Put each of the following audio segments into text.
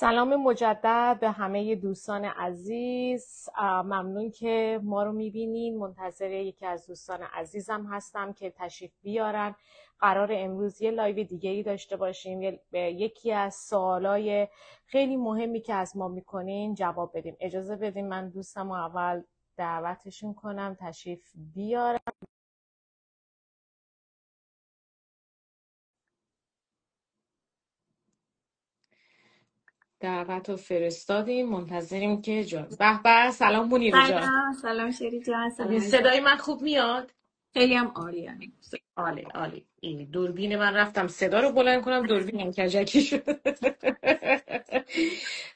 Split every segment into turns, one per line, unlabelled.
سلام مجدد به همه دوستان عزیز. ممنون که ما رو میبینین. منتظر یکی از دوستان عزیزم هستم که تشریف بیارن. قرار امروز یه لایو دیگه ای داشته باشیم، یکی از سوالای خیلی مهمی که از ما میکنین جواب بدیم. اجازه بدین من دوستم رو اول دعوتشون کنم تشریف بیارن. دعوت رو فرستادیم، منتظریم که به به. سلام منیره جان.
سلام شری جان. سلام.
صدای من خوب میاد؟
خیلی هم عالیه.
عالی عالی. این دوربین من رفتم صدا رو بلند کنم، دوربینم کجکی شد.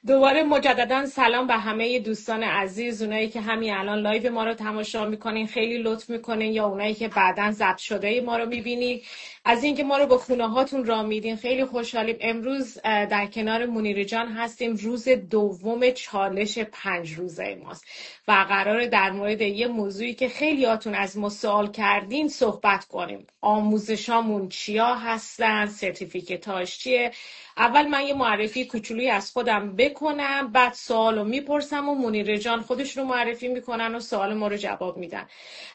دوباره مجددا سلام به همه دوستان عزیز، اونایی که همین الان لایو ما رو تماشا میکنین خیلی لطف میکنین، یا اونایی که بعداً ضبط شده ما رو میبینید. از اینکه ما رو به خونه هاتون راه میدین خیلی خوشحالیم. امروز در کنار منیره جان هستیم. روز دوم چالش 5 روزه ماست و قراره در مورد یه موضوعی که خیلیاتون از ما سوال کردین صحبت کنیم. آموزشامون چیا هستن؟ سرتیفیکتاش چیه؟ اول من یه معرفی کوچولویی از خودم بکنم، بعد سوالو میپرسم و منیره جان خودش رو معرفی میکنن و سوال ما رو جواب میدن.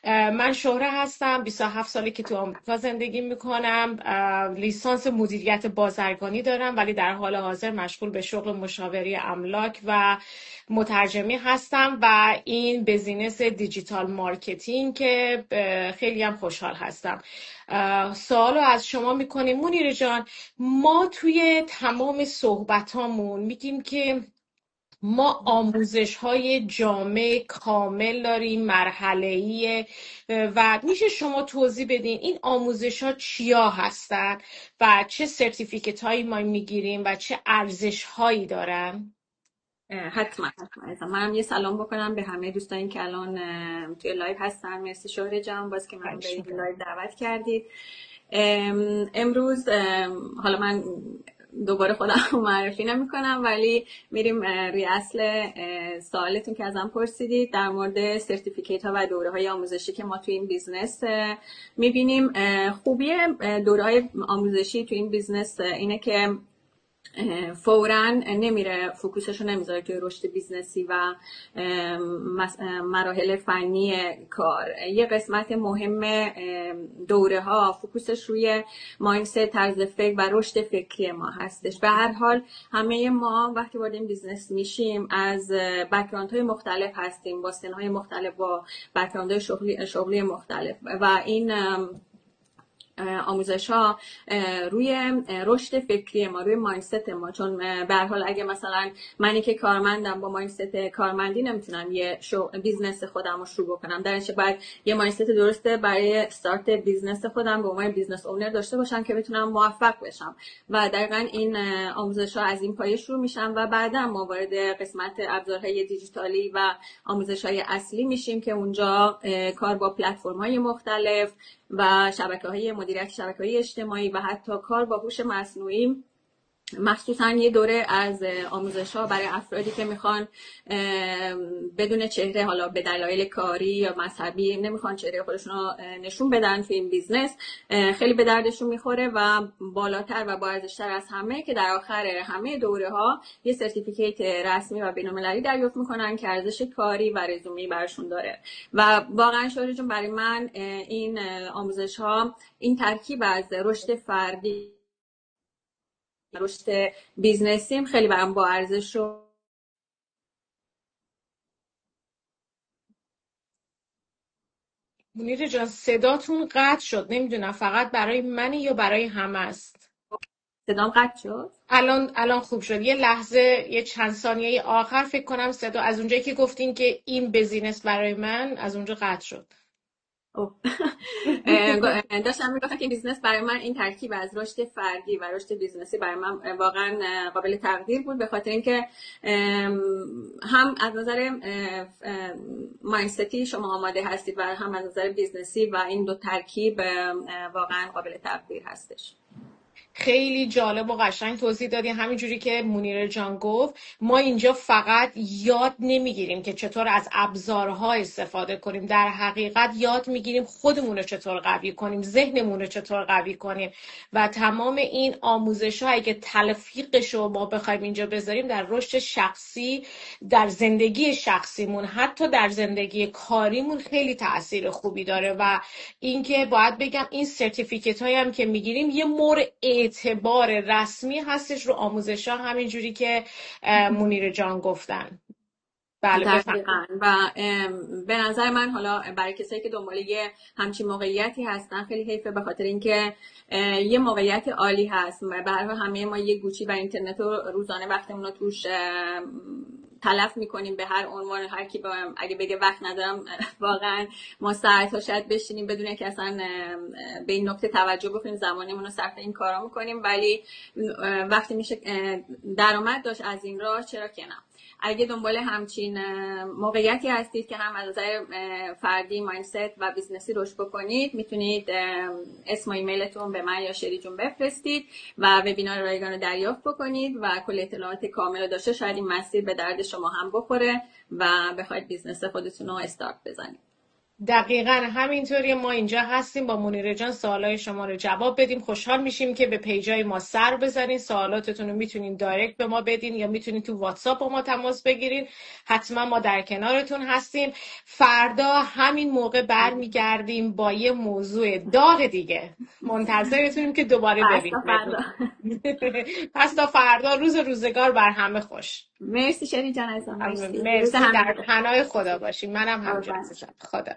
من شهره هستم، 27 ساله که تو آمریکا زندگی میکنم. لیسانس مدیریت بازرگانی دارم، ولی در حال حاضر مشغول به شغل مشاوره املاک و مترجمی هستم و این بزینس دیجیتال مارکتینگ که خیلی هم خوشحال هستم. سوالو از شما میکنیم منیره جان. ما توی تمام صحبتامون میگیم که ما آموزش های جامع کامل داریم، مرحله‌ای، و میشه شما توضیح بدین این آموزش ها چیا هستن و چه سرتیفیکت هایی ما میگیریم و چه ارزش هایی دارن؟
حتما. منم یه سلام بکنم به همه دوستانی که الان توی لایو هستن. مرسی شهره جان باز که من به این لایو دعوت کردید. امروز حالا من دوباره خودم معرفی نمی کنم، ولی میریم روی اصل سوالتون که ازم پرسیدید در مورد سرتیفیکیت ها و دوره های آموزشی که ما توی این بیزنس میبینیم. خوبی دوره های آموزشی توی این بیزنس اینه که فوراً نمیره، فوکوسش رو نمیذاره توی رشد بیزنسی و مراحل فنی کار. یه قسمت مهم دوره ها فوکوسش روی مایندست، طرز فکر و رشد فکری ما هستش. به هر حال همه ما وقتی وارد این بیزنس میشیم از بک‌گراندهای مختلف هستیم، با سنهای مختلف، با بک‌گراندهای شغلی مختلف، و این آموزش ها روی رشد فکری ما، روی مایندست ما، چون به هر حال اگه مثلا منی که کارمندم با مایندست کارمندی نمیتونم یه بیزنس خودم رو شروع بکنم، در نتیجه باید یه مایندست درسته برای استارت بیزنس خودم به عنوان بیزنس اونر داشته باشم که بتونم موفق بشم. و دقیقاً این آموزش ها از این پایه شروع میشن و بعدا ما وارد قسمت ابزارهای دیجیتالی و آموزش های اصلی میشیم که اونجا کار با پلتفرم های مختلف و شبکه‌های مدیریت شبکه‌های اجتماعی و حتی کار با هوش مصنوعی، مخصوصا یه دوره از آموزش‌ها برای افرادی که میخوان بدون چهره، حالا به دلایل کاری یا مذهبی نمیخوان چهره خودشون رو نشون بدن توی این بیزنس، خیلی به دردشون میخوره و بالاتر و با ارزش‌تر از همه که در آخر همه دوره‌ها یه سرتیفیکیت رسمی و بین‌المللی دریافت میکنن که ارزش کاری و رزومه‌ای براشون داره. و واقعا شوری جون برای من این آموزش‌ها، این ترکیب از رشد فردی، رشد بیزنسیم خیلی برام با ارزش رو.
منیره جان صداتون قطع شد، نمیدونم فقط برای منی یا برای همه است.
صدام قطع شد؟
الان خوب شد. یه لحظه، یه چند ثانیه آخر فکر کنم صدا از اونجایی که گفتین که این بزینس برای من، از اونجا قطع شد.
داشتم میگفتم که بیزنس برای من این ترکیب از رشد فردی و رشد بیزنسی برای من واقعا قابل تقدیر بود، به خاطر اینکه هم از نظر مایندستی شما آماده هستید و هم از نظر بیزنسی، و این دو ترکیب واقعا قابل تقدیر هستش.
خیلی جالب و قشنگ توضیح دادی. همینجوری که منیر جان گفت، ما اینجا فقط یاد نمیگیریم که چطور از ابزارها استفاده کنیم، در حقیقت یاد میگیریم خودمون رو چطور قوی کنیم، ذهنمون رو چطور قوی کنیم. و تمام این آموزش هایی که تلفیقش رو ما بخوایم اینجا بذاریم در رشد شخصی، در زندگی شخصیمون، حتی در زندگی کاریمون خیلی تاثیر خوبی داره. و اینکه باید بگم این سرتیفیکت هایی هم که میگیریم یه مورد اعتبار رسمی هستش رو آموزش ها، همینجوری که منیر جان گفتن. بله بفرمایید.
دقیقاً. و به نظر من حالا برای کسایی که دنبال یه همچین موقعیتی هستن خیلی حیفه، به خاطر اینکه یه موقعیت عالی هست. به هر حال همه ما یه گوشی و اینترنت رو روزانه وقتمون رو توش تلف میکنیم به هر عنوان. هر کی اگه بگه وقت ندارم، واقعا ما ساعت‌ها شاید بشینیم بدون اینکه اصلا به این نکته توجه بکنیم، زمانمون رو صرف این کارا میکنیم. ولی وقتی میشه درآمد داشت از این راه، چرا که نه؟ اگه دنبال همچین موقعیتی هستید که هم از نظر فردی، مایندست و بیزنسی رشد بکنید، میتونید اسم و ایمیلتون به من یا شری جون بفرستید و وبینار رایگان رو دریافت بکنید و کل اطلاعات کامل داشته. شاید این مسیر به درد شما هم بخوره و بخواید بیزنس خودتون رو استارت بزنید.
دقیقاً همینطوری. ما اینجا هستیم با منیر جان سوالای شما رو جواب بدیم. خوشحال میشیم که به پیجای ما سر بزنین. سوالاتتون رو میتونین دایرکت به ما بدین یا میتونین تو واتساپ با ما تماس بگیرین. حتما ما در کنارتون هستیم. فردا همین موقع برمیگردیم با یه موضوع داغ دیگه. منتظرتونیم که دوباره ببینیم. پس تا فردا، روز روزگار بر همه خوش.
مرسی شری جان عزیزم.
مرسی. در پناه خدا باشیم. منم همچنین. خدا